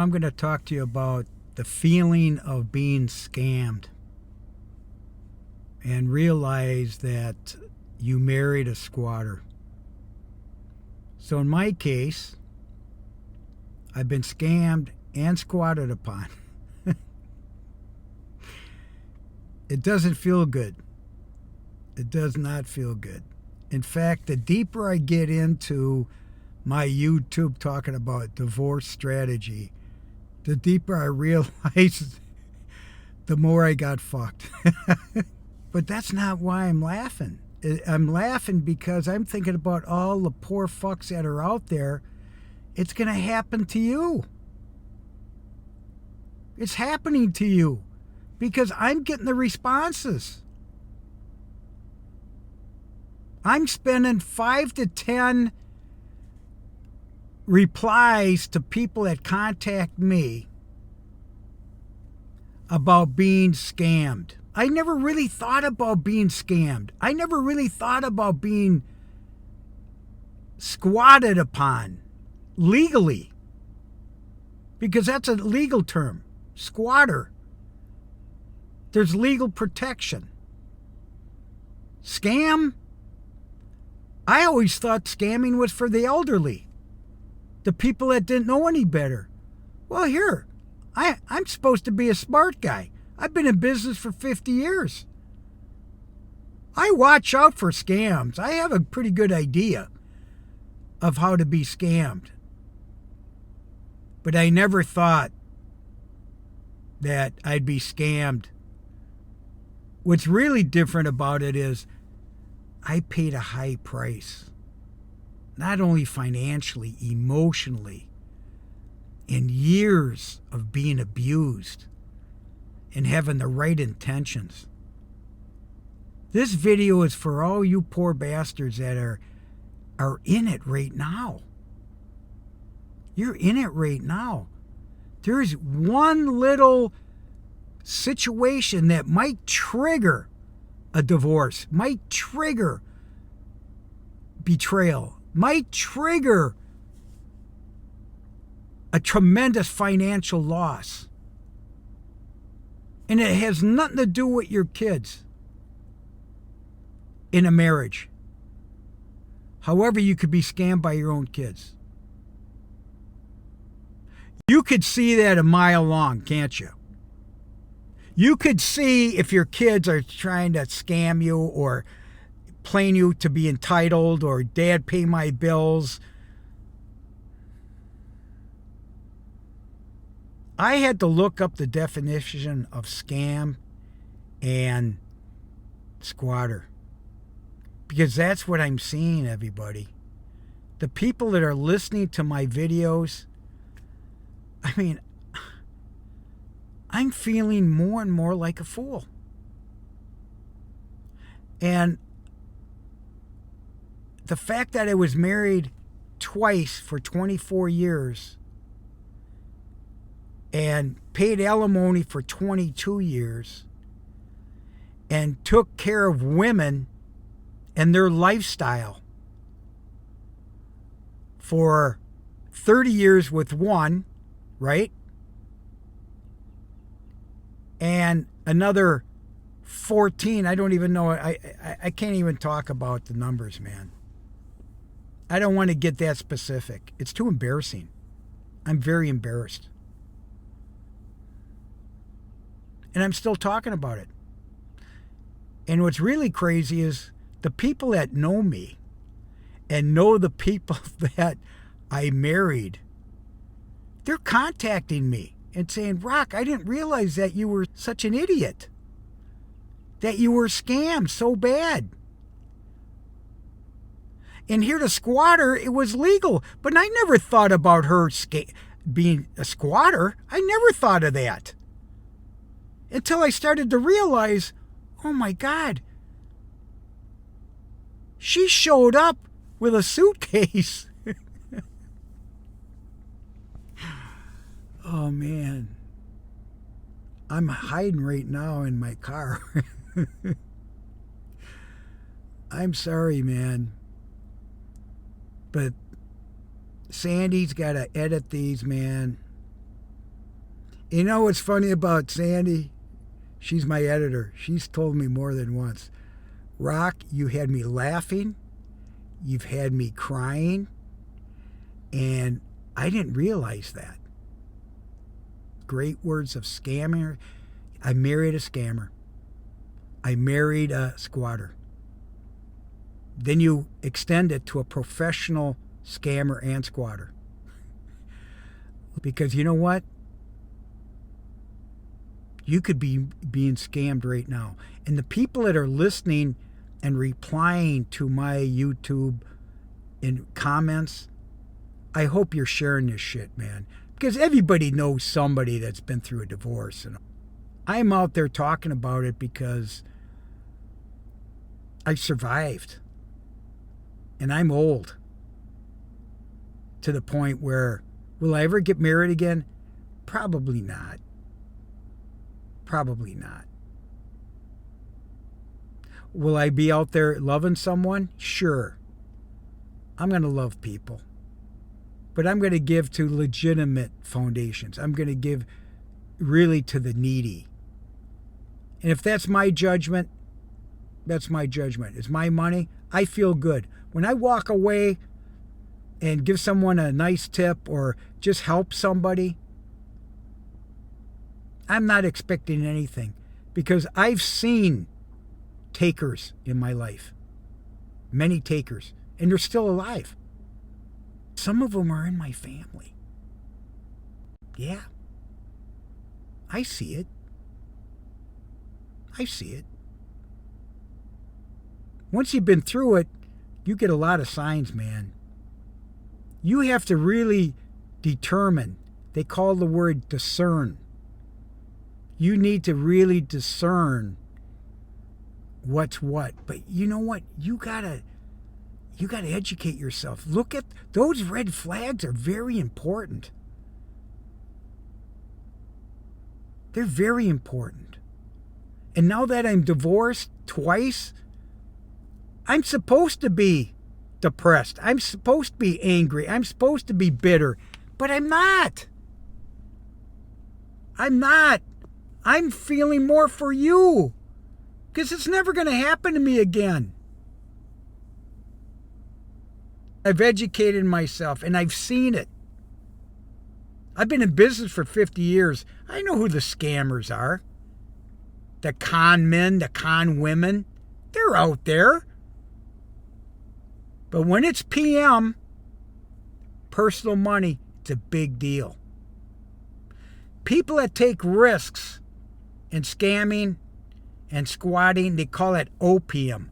I'm going to talk to you about the feeling of being scammed and realize that you married a squatter. So in my case, I've been scammed and squatted upon. It doesn't feel good. It does not feel good. In fact, the deeper I get into my YouTube talking about divorce strategy, the deeper I realize, the more I got fucked. But that's not why I'm laughing. I'm laughing because I'm thinking about all the poor fucks that are out there. It's going to happen to you. It's happening to you because I'm getting the responses. I'm spending 5 to 10 replies to people that contact me about being scammed. I never really thought about being scammed. I never really thought about being squatted upon legally, because that's a legal term. Squatter. There's legal protection. Scam? I always thought scamming was for the elderly, the people that didn't know any better. Well, here, I'm supposed to be a smart guy. I've been in business for 50 years. I watch out for scams. I have a pretty good idea of how to be scammed. But I never thought that I'd be scammed. What's really different about it is I paid a high price, not only financially, emotionally, in years of being abused and having the right intentions. This video is for all you poor bastards that are in it right now. You're in it right now. There's one little situation that might trigger a divorce, might trigger betrayal, might trigger a tremendous financial loss. And it has nothing to do with your kids in a marriage. However, you could be scammed by your own kids. You could see that a mile long, can't you? You could see if your kids are trying to scam you or playing you to be entitled or dad pay my bills. I had to look up the definition of scam and squatter because that's what I'm seeing, everybody. The people that are listening to my videos, I mean, I'm feeling more and more like a fool. And the fact that I was married twice for 24 years and paid alimony for 22 years and took care of women and their lifestyle for 30 years with one, right? And another 14, I don't even know, I can't even talk about the numbers, man. I don't want to get that specific. It's too embarrassing. I'm very embarrassed. And I'm still talking about it. And what's really crazy is the people that know me and know the people that I married, they're contacting me and saying, Rock, I didn't realize that you were such an idiot, that you were scammed so bad. And here, the squatter, it was legal, but I never thought about her being a squatter. I never thought of that until I started to realize, oh my God, she showed up with a suitcase. Oh man, I'm hiding right now in my car. I'm sorry, man. But Sandy's got to edit these, man. You know what's funny about Sandy? She's my editor. She's told me more than once, Rock, you had me laughing, you've had me crying, and I didn't realize that. Great words of scammer. I married a scammer. I married a squatter. Then you extend it to a professional scammer and squatter. Because you know what? You could be being scammed right now. And the people that are listening and replying to my YouTube in comments, I hope you're sharing this shit, man. Because everybody knows somebody that's been through a divorce. And I'm out there talking about it because I survived. And I'm old. To the point where, will I ever get married again? Probably not. Probably not. Will I be out there loving someone? Sure. I'm going to love people. But I'm going to give to legitimate foundations. I'm going to give really to the needy. And if that's my judgment, that's my judgment. It's my money. I feel good. When I walk away and give someone a nice tip or just help somebody, I'm not expecting anything because I've seen takers in my life. Many takers. And they're still alive. Some of them are in my family. Yeah. I see it. I see it. Once you've been through it, you get a lot of signs, man. You have to really determine. They call the word discern. You need to really discern what's what. But you know what? You gotta educate yourself. Look at those red flags are very important. They're very important. And now that I'm divorced twice, I'm supposed to be depressed. I'm supposed to be angry. I'm supposed to be bitter. But I'm not. I'm not. I'm feeling more for you. Because it's never going to happen to me again. I've educated myself and I've seen it. I've been in business for 50 years. I know who the scammers are. The con men, the con women. They're out there. But when it's PM, personal money, it's a big deal. People that take risks in scamming and squatting, they call it OPM,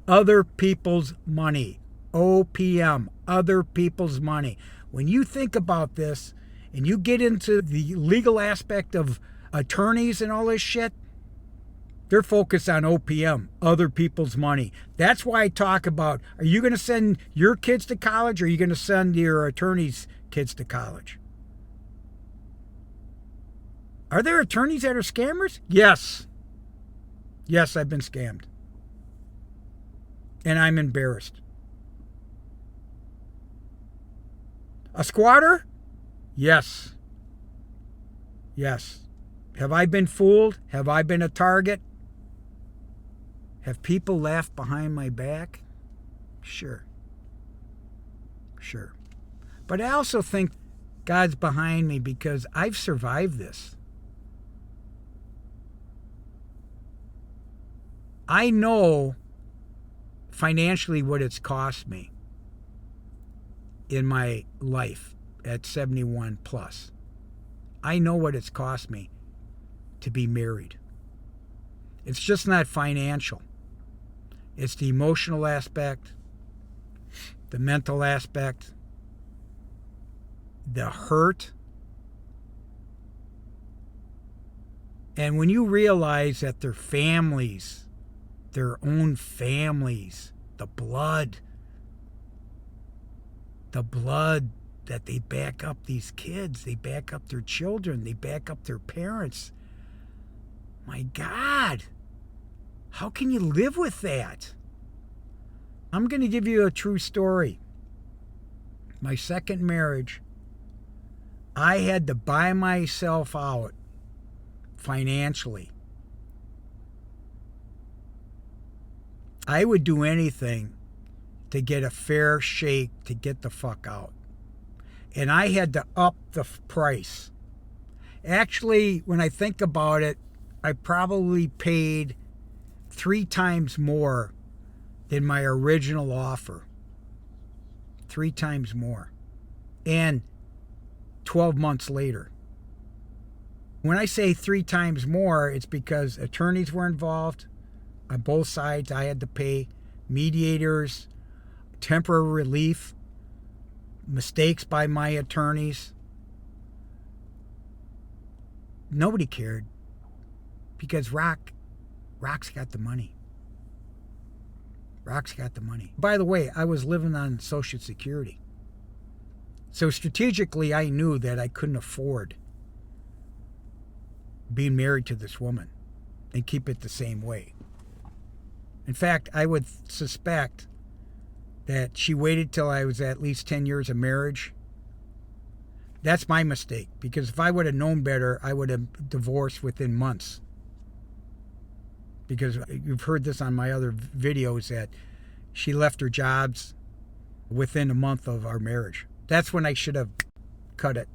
other people's money. OPM, other people's money. When you think about this and you get into the legal aspect of attorneys and all this shit, they're focused on OPM, other people's money. That's why I talk about, are you going to send your kids to college or are you going to send your attorney's kids to college? Are there attorneys that are scammers? Yes. Yes, I've been scammed. And I'm embarrassed. A squatter? Yes. Yes. Have I been fooled? Have I been a target? Have people laughed behind my back? Sure. Sure. But I also think God's behind me because I've survived this. I know financially what it's cost me in my life at 71 plus. I know what it's cost me to be married. It's just not financial. It's the emotional aspect, the mental aspect, the hurt. And when you realize that their families, their own families, the blood that they back up these kids, they back up their children, they back up their parents. My God, how can you live with that? I'm going to give you a true story. My second marriage, I had to buy myself out financially. I would do anything to get a fair shake to get the fuck out. And I had to up the price. Actually, when I think about it, I probably paid 3 times more than my original offer. 3 times more. And 12 months later. When I say 3 times more, it's because attorneys were involved on both sides. I had to pay mediators, temporary relief, mistakes by my attorneys. Nobody cared because Rock's got the money. Rock's got the money. By the way, I was living on Social Security. So strategically, I knew that I couldn't afford being married to this woman and keep it the same way. In fact, I would suspect that she waited till I was at least 10 years of marriage. That's my mistake, because if I would have known better, I would have divorced within months. Because you've heard this on my other videos that she left her jobs within a month of our marriage. That's when I should have cut it.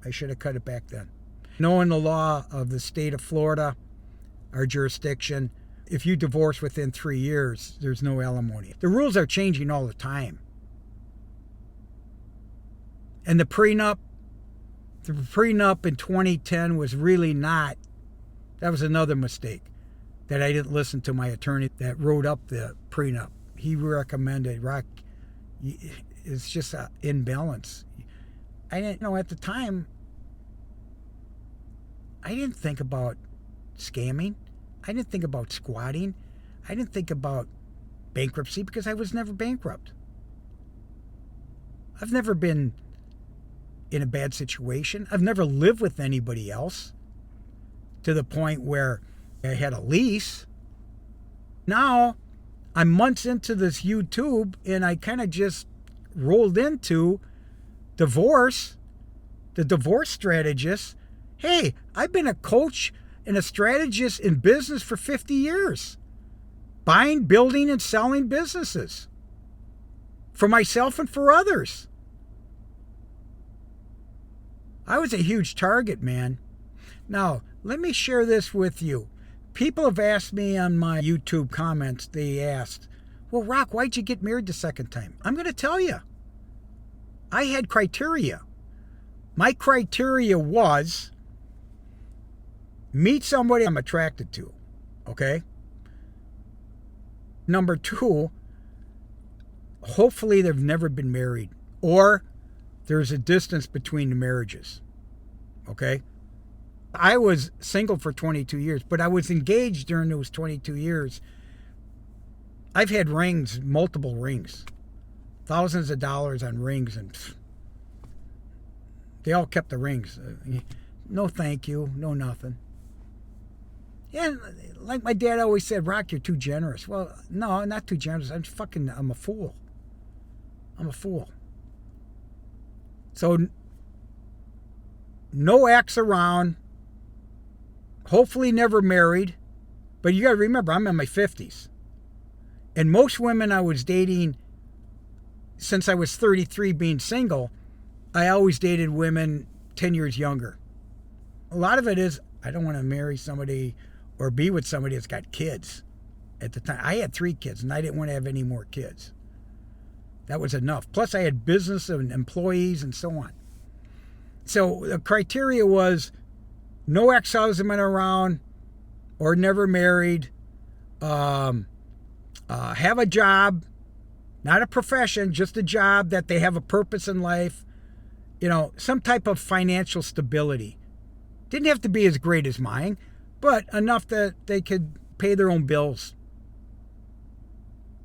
I should have cut it back then. Knowing the law of the state of Florida, our jurisdiction, if you divorce within 3 years, there's no alimony. The rules are changing all the time. And the prenup in 2010 was really not, that was another mistake, that I didn't listen to my attorney that wrote up the prenup. He recommended, Rock, it's just an imbalance. I didn't know at the time, I didn't think about scamming. I didn't think about squatting. I didn't think about bankruptcy because I was never bankrupt. I've never been in a bad situation. I've never lived with anybody else to the point where I had a lease. Now, I'm months into this YouTube and I kind of just rolled into divorce, the divorce strategist. Hey, I've been a coach and a strategist in business for 50 years. Buying, building, and selling businesses. For myself and for others. I was a huge target, man. Now, let me share this with you. People have asked me on my YouTube comments, they asked, well, Rock, why'd you get married the second time? I'm going to tell you. I had criteria. My criteria was meet somebody I'm attracted to, okay? Number 2, hopefully they've never been married or there's a distance between the marriages, okay? I was single for 22 years, but I was engaged during those 22 years. I've had rings, multiple rings, thousands of dollars on rings, and they all kept the rings. No thank you, no nothing. And like my dad always said, Rock, you're too generous. Well, no, I'm not too generous. I'm a fool. I'm a fool. So, no ex around. Hopefully never married. But you got to remember, I'm in my 50s. And most women I was dating, since I was 33 being single, I always dated women 10 years younger. A lot of it is, I don't want to marry somebody or be with somebody that's got kids. At the time, I had 3 kids, and I didn't want to have any more kids. That was enough. Plus, I had business and employees and so on. So the criteria was no ex-husband around or never married, have a job, not a profession, just a job that they have a purpose in life, some type of financial stability. Didn't have to be as great as mine, but enough that they could pay their own bills.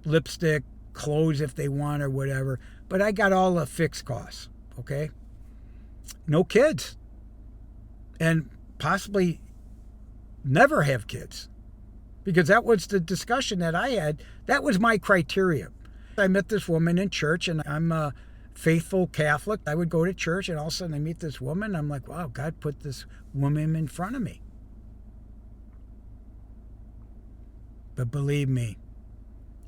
Lipstick, clothes if they want or whatever. But I got all the fixed costs, okay? No kids. And possibly never have kids. Because that was the discussion that I had. That was my criteria. I met this woman in church, and I'm a faithful Catholic. I would go to church, and all of a sudden I meet this woman. I'm like, wow, God put this woman in front of me. But believe me,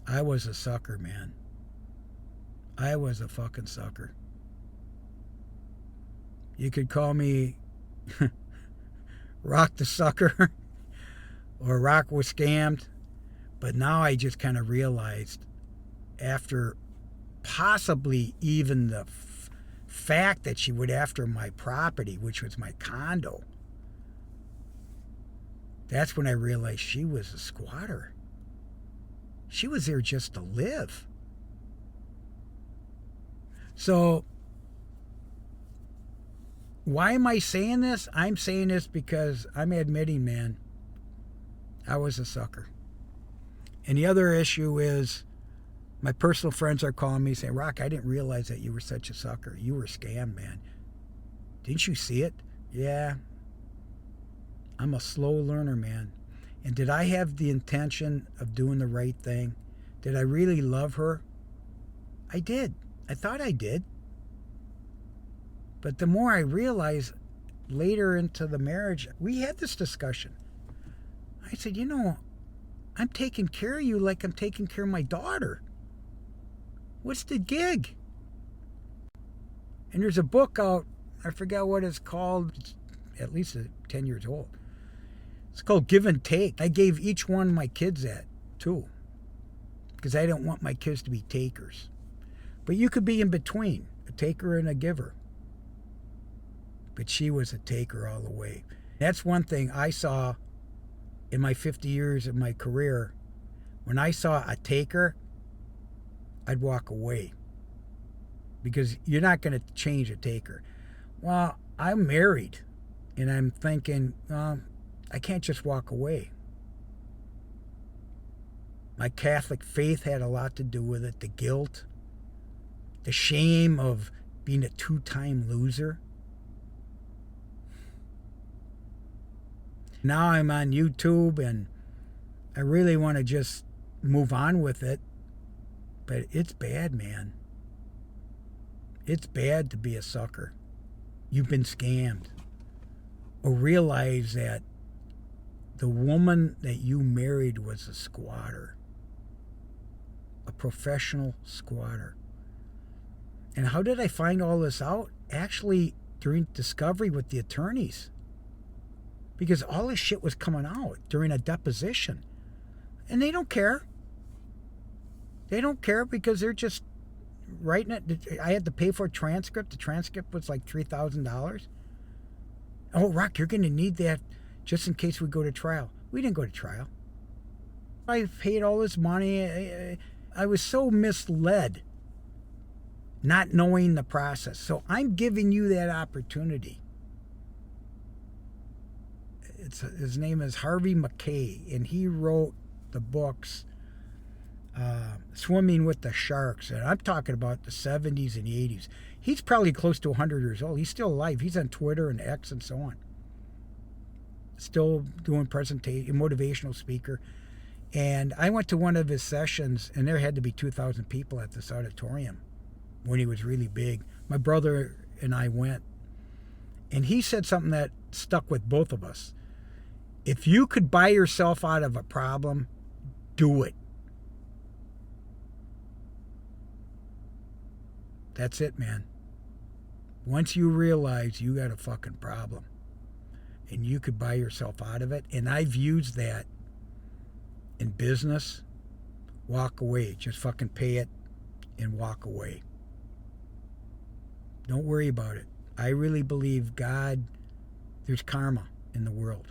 I was a sucker, man. I was a fucking sucker. You could call me Rock the Sucker or Rock was scammed. But now I just kind of realized, after possibly even the fact that she went after my property, which was my condo, that's when I realized she was a squatter. She was there just to live. So, why am I saying this? I'm saying this because I'm admitting, man, I was a sucker. And the other issue is, my personal friends are calling me saying, Rock, I didn't realize that you were such a sucker. You were scammed, man. Didn't you see it? Yeah. I'm a slow learner, man. And did I have the intention of doing the right thing? Did I really love her? I did. I thought I did. But the more I realized later into the marriage, we had this discussion. I said, I'm taking care of you like I'm taking care of my daughter. What's the gig? And there's a book out, I forgot what it's called, it's at least 10 years old. It's called Give and Take. I gave each one of my kids that, too. Because I don't want my kids to be takers. But you could be in between, a taker and a giver. But she was a taker all the way. That's one thing I saw in my 50 years of my career. When I saw a taker, I'd walk away. Because you're not going to change a taker. Well, I'm married, and I'm thinking, I can't just walk away. My Catholic faith had a lot to do with it. The guilt, the shame of being a two-time loser. Now I'm on YouTube, and I really want to just move on with it. But it's bad, man. It's bad to be a sucker. You've been scammed. Or realize that the woman that you married was a squatter. A professional squatter. And how did I find all this out? Actually, during discovery with the attorneys. Because all this shit was coming out during a deposition. And they don't care. They don't care because they're just writing it. I had to pay for a transcript. The transcript was like $3,000. Oh, Rock, you're going to need that just in case we go to trial. We didn't go to trial. I paid all this money. I was so misled, not knowing the process. So I'm giving you that opportunity. His name is Harvey McKay, and he wrote the books Swimming with the Sharks. And I'm talking about the 70s and 80s. He's probably close to 100 years old. He's still alive. He's on Twitter and X and so on. Still doing presentation, motivational speaker. And I went to one of his sessions, and there had to be 2,000 people at this auditorium when he was really big. My brother and I went. And he said something that stuck with both of us. If you could buy yourself out of a problem, do it. That's it, man. Once you realize you got a fucking problem and you could buy yourself out of it, and I've used that in business, walk away. Just fucking pay it and walk away. Don't worry about it. I really believe God, there's karma in the world.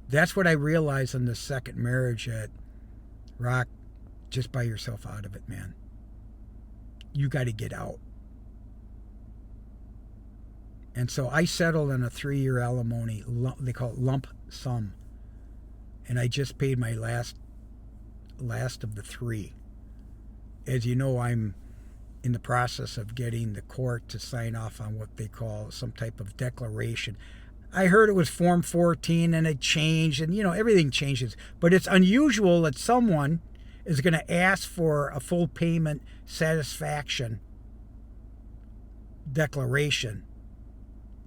That's what I realized in the second marriage, that Rock, just buy yourself out of it, man. You got to get out. And so I settled on a 3-year alimony. They call it lump sum. And I just paid my last of the 3. As you know, I'm in the process of getting the court to sign off on what they call some type of declaration. I heard it was Form 14 and it changed, and everything changes. But it's unusual that someone is going to ask for a full payment satisfaction declaration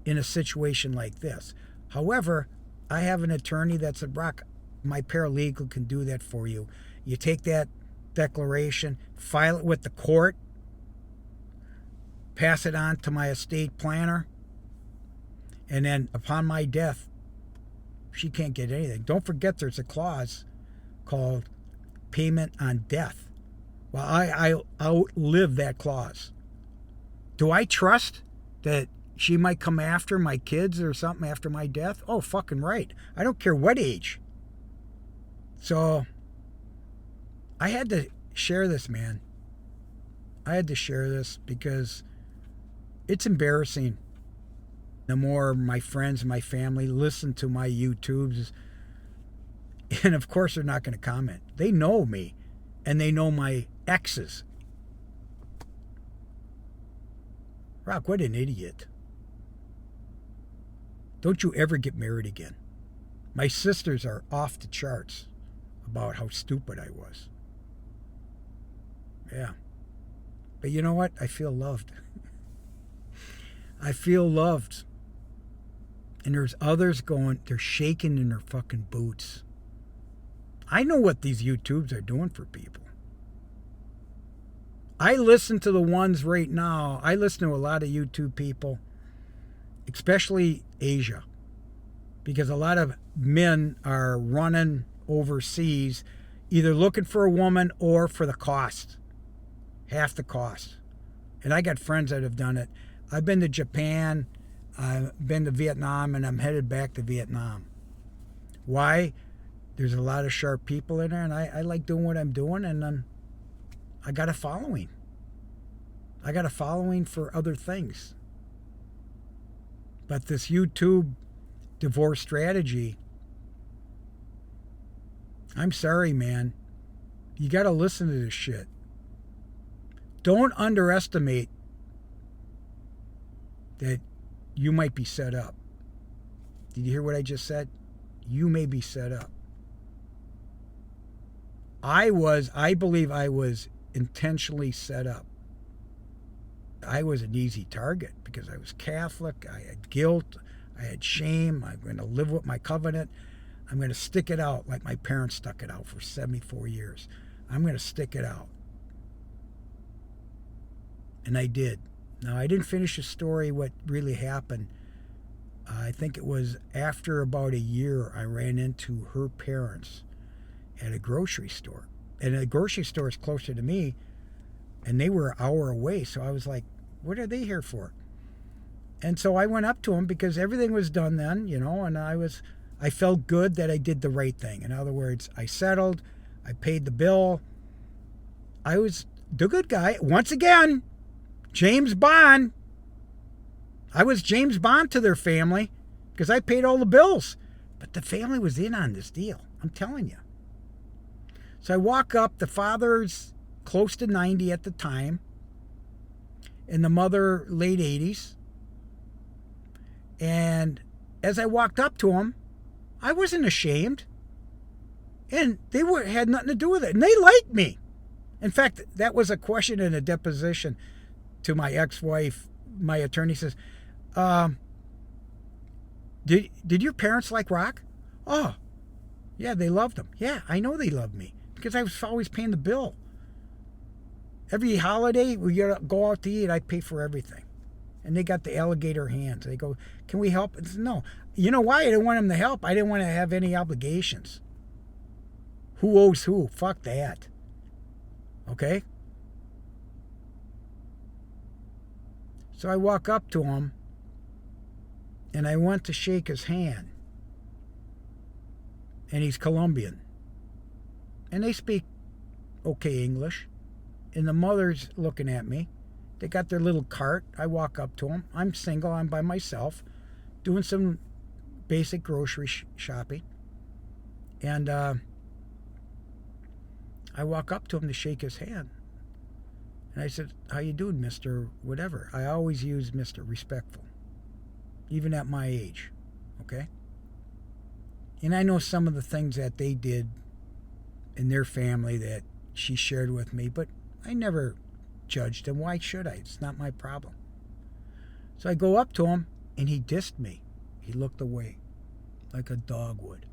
in a situation like this. However, I have an attorney that said, Rock, my paralegal can do that for you. You take that declaration, file it with the court, pass it on to my estate planner, and then upon my death, she can't get anything. Don't forget there's a clause called payment on death. Well, I outlive that clause. Do I trust that she might come after my kids or something after my death? Oh, fucking right. I don't care what age. So I had to share this, man. I had to share this because it's embarrassing. The more my friends, my family listen to my YouTubes, and of course they're not going to comment. They know me, and they know my exes. Rock, what an idiot. Don't you ever get married again. My sisters are off the charts about how stupid I was. Yeah. But you know what? I feel loved. I feel loved. And there's others going, they're shaking in their fucking boots. I know what these YouTubes are doing for people. I listen to the ones right now. I listen to a lot of YouTube people, especially Asia, because a lot of men are running overseas, either looking for a woman or for the cost, half the cost. And I got friends that have done it. I've been to Japan, I've been to Vietnam, and I'm headed back to Vietnam. Why? There's a lot of sharp people in there, and I like doing what I'm doing, and I got a following. I got a following for other things. But this YouTube divorce strategy, I'm sorry, man. You got to listen to this shit. Don't underestimate that you might be set up. Did you hear what I just said? You may be set up. I believe I was intentionally set up. I was an easy target because I was Catholic. I had guilt. I had shame. I'm going to live with my covenant. I'm going to stick it out like my parents stuck it out for 74 years. I'm going to stick it out. And I did. Now, I didn't finish the story, what really happened. I think it was after about a year, I ran into her parents at a grocery store. And the grocery store is closer to me, and they were an hour away. So I was like, what are they here for? And so I went up to them because everything was done then, you know, and I felt good that I did the right thing. In other words, I settled, I paid the bill. I was the good guy. Once again, James Bond. I was James Bond to their family because I paid all the bills. But the family was in on this deal. I'm telling you. So I walk up. The father's close to 90 at the time, and the mother late 80s. And as I walked up to him, I wasn't ashamed. And they had nothing to do with it. And they liked me. In fact, that was a question in a deposition to my ex-wife. My attorney says, did your parents like rock? Oh, yeah, they loved him. Yeah, I know they loved me because I was always paying the bill. Every holiday, we go out to eat, I pay for everything. And they got the alligator hands. They go, can we help? Said, no. You know why I didn't want them to help? I didn't want to have any obligations. Who owes who? Fuck that. Okay? So I walk up to him, and I went to shake his hand. And he's Colombian. And they speak okay English. And the mother's looking at me. They got their little cart. I walk up to them. I'm single. I'm by myself, doing some basic grocery shopping. And I walk up to him to shake his hand. And I said, how you doing, Mr. Whatever? I always use Mr. Respectful, even at my age, okay? And I know some of the things that they did in their family that she shared with me, but I never judged him. Why should I? It's not my problem. So I go up to him, and he dissed me. He looked away like a dog would.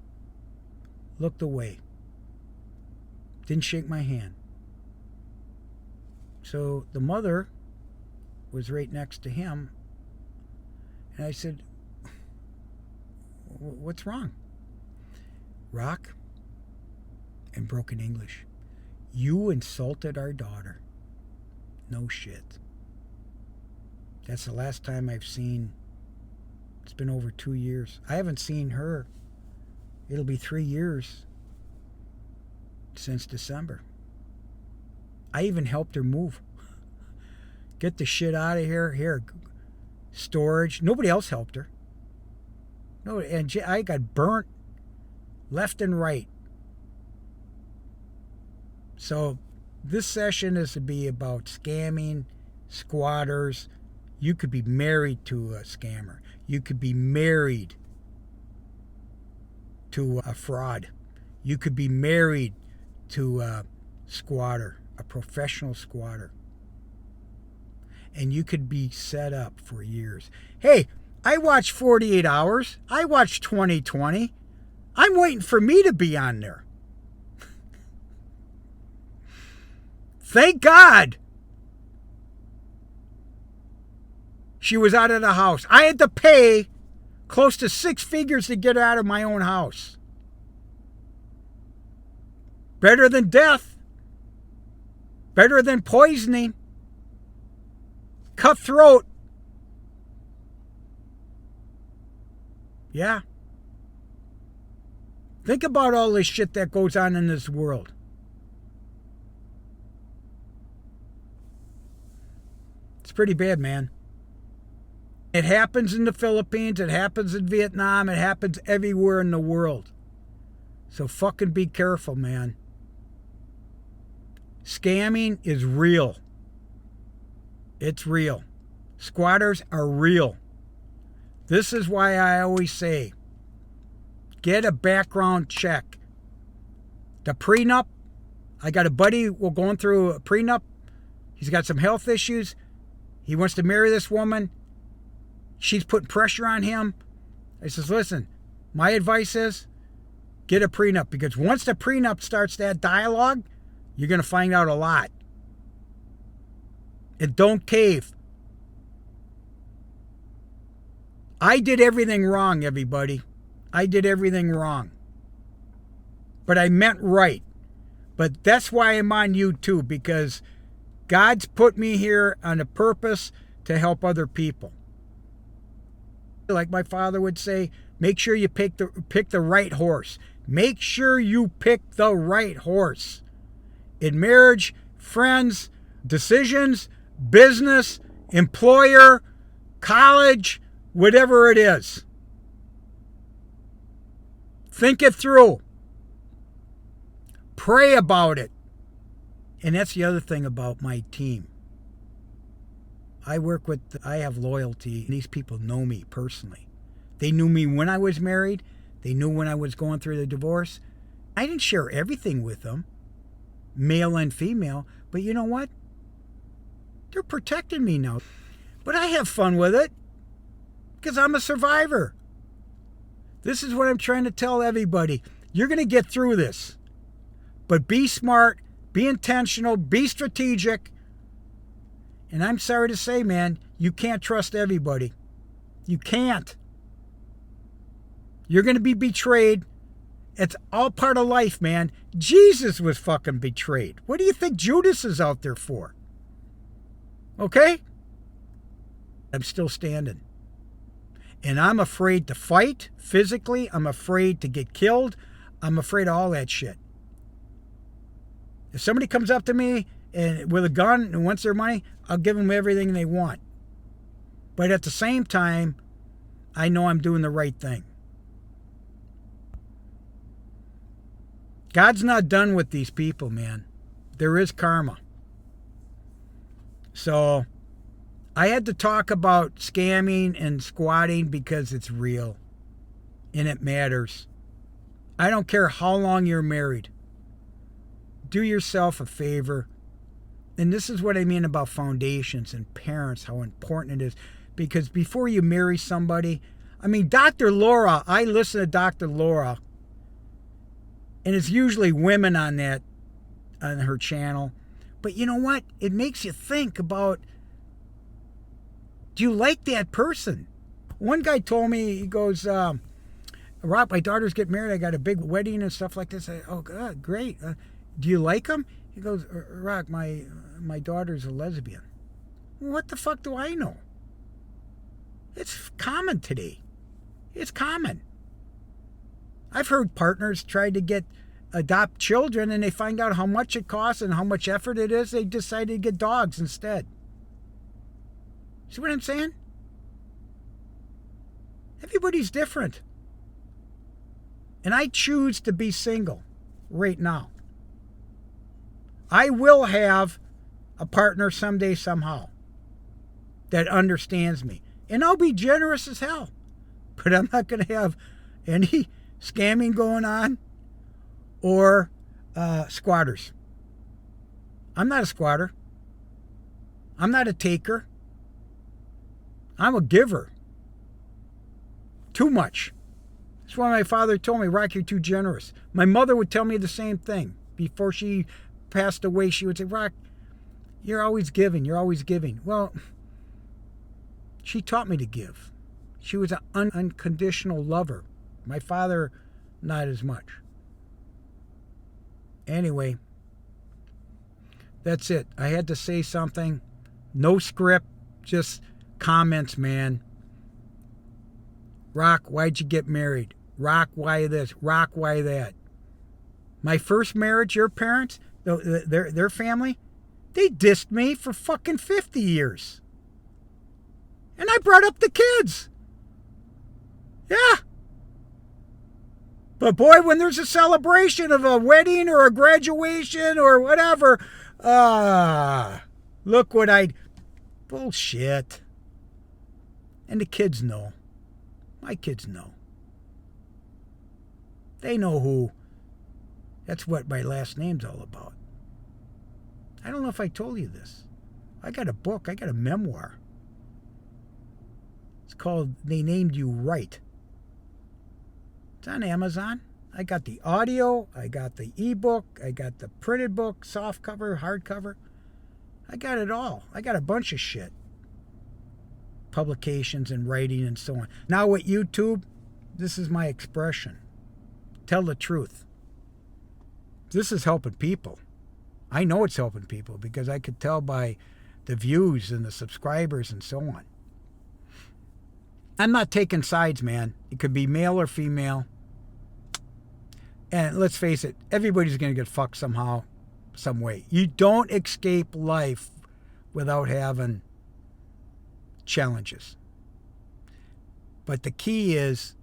looked away, didn't shake my hand. So the mother was right next to him, and I said, "What's wrong?" "Rock," in broken English, "you insulted our daughter." "No shit." That's the last time I've seen. It's been over 2 years. I haven't seen her. It'll be 3 years since December. I even helped her move. Get the shit out of here. Here, storage. Nobody else helped her. No, and I got burnt left and right. So this session is to be about scamming, squatters. You could be married to a scammer. You could be married to a fraud. You could be married to a squatter, a professional squatter. And you could be set up for years. Hey, I watched 48 Hours. I watched 2020. I'm waiting for me to be on there. Thank God she was out of the house. I had to pay close to 6 figures to get her out of my own house. Better than death. Better than poisoning. Cutthroat. Yeah. Think about all this shit that goes on in this world. It's pretty bad, man. It happens in the Philippines. It happens in Vietnam. It happens everywhere in the world. So fucking be careful, man. Scamming is real. It's real. Squatters are real. This is why I always say, get a background check. The prenup, I got a buddy, we're going through a prenup. He's got some health issues. He wants to marry this woman. She's putting pressure on him. I says, listen, my advice is get a prenup, because once the prenup starts that dialogue, you're going to find out a lot. And don't cave. I did everything wrong, everybody. I did everything wrong. But I meant right. But that's why I'm on YouTube, because God's put me here on a purpose to help other people. Like my father would say, make sure you pick the right horse. Make sure you pick the right horse. In marriage, friends, decisions, business, employer, college, whatever it is. Think it through. Pray about it. And that's the other thing about my team. I have loyalty. These people know me personally. They knew me when I was married. They knew when I was going through the divorce. I didn't share everything with them, male and female, but you know what? They're protecting me now. But I have fun with it because I'm a survivor. This is what I'm trying to tell everybody. You're going to get through this. But be smart, be intentional, be strategic. And I'm sorry to say, man, you can't trust everybody. You can't. You're going to be betrayed. It's all part of life, man. Jesus was fucking betrayed. What do you think Judas is out there for? Okay? I'm still standing. And I'm afraid to fight physically. I'm afraid to get killed. I'm afraid of all that shit. If somebody comes up to me and with a gun and wants their money, I'll give them everything they want. But at the same time, I know I'm doing the right thing. God's not done with these people, man. There is karma. So I had to talk about scamming and squatting because it's real and it matters. I don't care how long you're married. Do yourself a favor. And this is what I mean about foundations and parents, how important it is. Because before you marry somebody, I mean, Dr. Laura, I listen to Dr. Laura. And it's usually women on her channel. But you know what? It makes you think about, do you like that person? One guy told me, he goes, Rob, my daughter's getting married. I got a big wedding and stuff like this. Oh, God, great. Do you like him? He goes, Rock, my daughter's a lesbian. Well, what the fuck do I know? It's common today. It's common. I've heard partners try to adopt children, and they find out how much it costs and how much effort it is. They decided to get dogs instead. See what I'm saying? Everybody's different. And I choose to be single right now. I will have a partner someday, somehow, that understands me. And I'll be generous as hell. But I'm not going to have any scamming going on or squatters. I'm not a squatter. I'm not a taker. I'm a giver. Too much. That's why my father told me, Rock, you're too generous. My mother would tell me the same thing. Before she passed away, she would say, Rock, you're always giving. You're always giving. Well, she taught me to give. She was an unconditional lover. My father, not as much. Anyway, that's it. I had to say something. No script, just comments, man. Rock, why'd you get married? Rock, why this? Rock, why that? My first marriage, your parents, their family, they dissed me for fucking 50 years. And I brought up the kids. Yeah. But boy, when there's a celebration of a wedding or a graduation or whatever, look what bullshit. And the kids know. My kids know. They know who. That's what my last name's all about. I don't know if I told you this. I got a book. I got a memoir. It's called They Named You Right. It's on Amazon. I got the audio. I got the ebook. I got the printed book, soft cover, hardcover. I got it all. I got a bunch of shit. Publications and writing and so on. Now with YouTube, this is my expression. Tell the truth. This is helping people. I know it's helping people because I could tell by the views and the subscribers and so on. I'm not taking sides, man. It could be male or female. And let's face it, everybody's going to get fucked somehow, some way. You don't escape life without having challenges. But the key is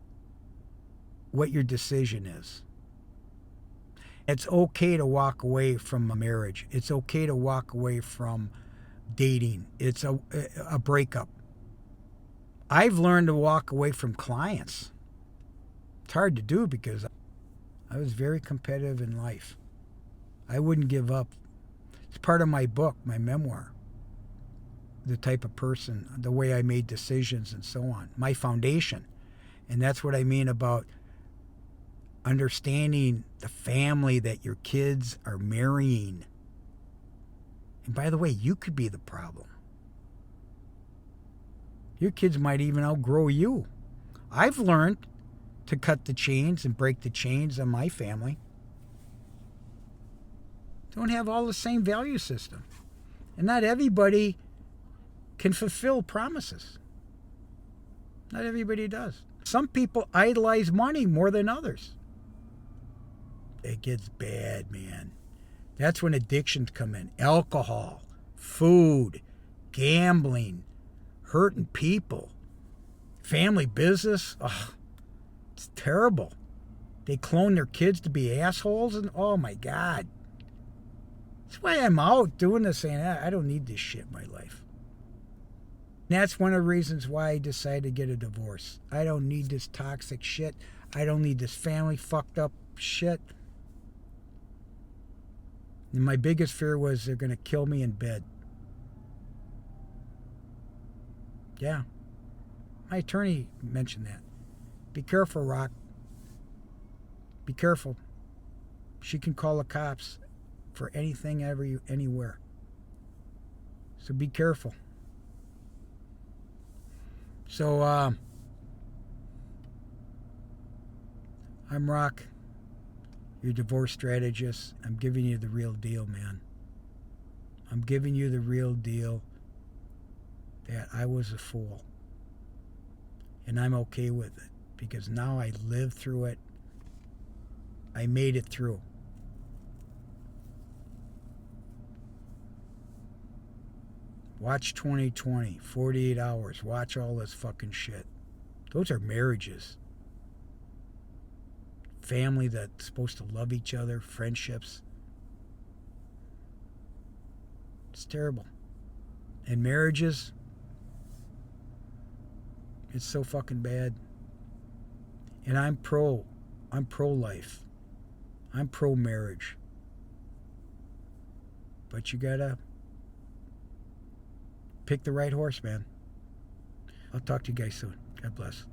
what your decision is. It's okay to walk away from a marriage. It's okay to walk away from dating. It's a breakup. I've learned to walk away from clients. It's hard to do because I was very competitive in life. I wouldn't give up. It's part of my book, my memoir. The type of person, the way I made decisions and so on. My foundation. And that's what I mean about understanding the family that your kids are marrying. And by the way, you could be the problem. Your kids might even outgrow you. I've learned to cut the chains and break the chains of my family. Don't have all the same value system. And not everybody can fulfill promises. Not everybody does. Some people idolize money more than others. It gets bad, man. That's when addictions come in. Alcohol, food, gambling, hurting people, family business. Ugh, it's terrible. They clone their kids to be assholes, and oh my God. That's why I'm out doing this, saying I don't need this shit in my life. And that's one of the reasons why I decided to get a divorce. I don't need this toxic shit. I don't need this family fucked up shit. And my biggest fear was they're going to kill me in bed. Yeah. My attorney mentioned that. Be careful, Rock. Be careful. She can call the cops for anything, anywhere. So be careful. So, I'm Rock, your divorce strategist. I'm giving you the real deal, man. I'm giving you the real deal that I was a fool. And I'm okay with it because now I lived through it. I made it through. Watch 2020, 48 hours. Watch all this fucking shit. Those are marriages. Family that's supposed to love each other, friendships. It's terrible. And marriages, it's so fucking bad. And I'm pro-life. I'm pro-marriage. But you gotta pick the right horse, man. I'll talk to you guys soon. God bless.